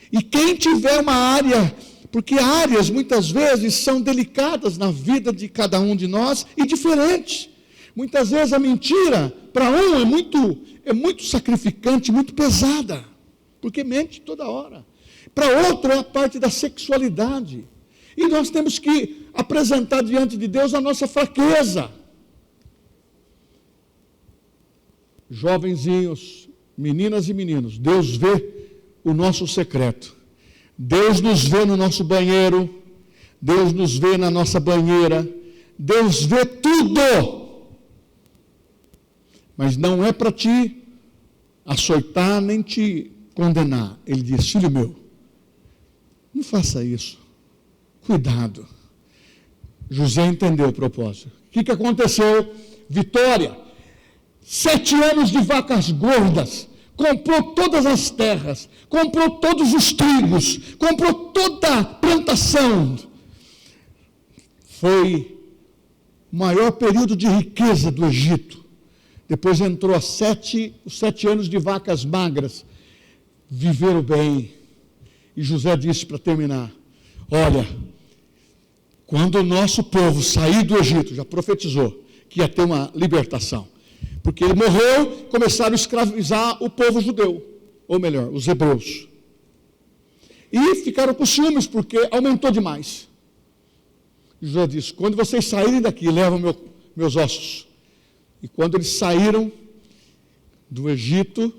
E quem tiver uma área, porque áreas muitas vezes são delicadas na vida de cada um de nós e diferentes. Muitas vezes a mentira, para um, é muito sacrificante, muito pesada, porque mente toda hora. Para outro é a parte da sexualidade. E nós temos que apresentar diante de Deus a nossa fraqueza. Jovenzinhos, meninas e meninos, Deus vê o nosso secreto. Deus nos vê no nosso banheiro, Deus nos vê na nossa banheira, Deus vê tudo. Mas não é para te açoitar nem te condenar. Ele diz, filho meu, não faça isso. Cuidado. José entendeu o propósito. O que aconteceu? Vitória. 7 anos de vacas gordas. Comprou todas as terras. Comprou todos os trigos. Comprou toda a plantação. Foi o maior período de riqueza do Egito. Depois entrou os 7 anos de vacas magras. Viveram bem. E José disse para terminar, olha, quando o nosso povo sair do Egito, já profetizou que ia ter uma libertação, porque ele morreu, começaram a escravizar o povo judeu, ou melhor, os hebreus, e ficaram com ciúmes, porque aumentou demais. José disse, quando vocês saírem daqui, levam meus ossos. E quando eles saíram do Egito,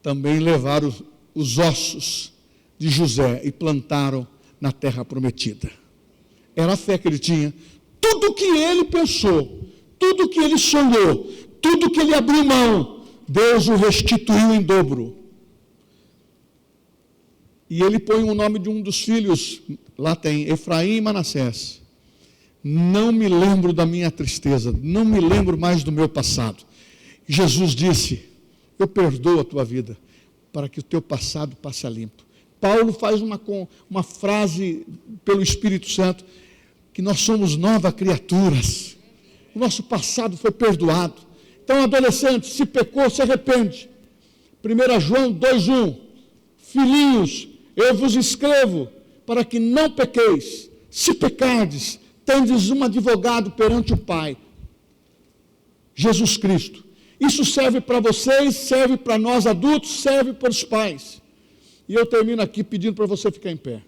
também levaram os ossos de José e plantaram na terra prometida. Era a fé que ele tinha. Tudo que ele pensou, tudo que ele sonhou, tudo que ele abriu mão, Deus o restituiu em dobro. E ele põe o nome de um dos filhos, lá tem Efraim e Manassés. Não me lembro da minha tristeza, não me lembro mais do meu passado. Jesus disse, eu perdoo a tua vida, para que o teu passado passe a limpo. Paulo faz uma frase pelo Espírito Santo, que nós somos novas criaturas. O nosso passado foi perdoado. Então, adolescente, se pecou, se arrepende. 1 João 2,1, filhinhos, eu vos escrevo, para que não pequeis. Se pecardes, tendes um advogado perante o Pai, Jesus Cristo. Isso serve para vocês, serve para nós adultos, serve para os pais. E eu termino aqui pedindo para você ficar em pé.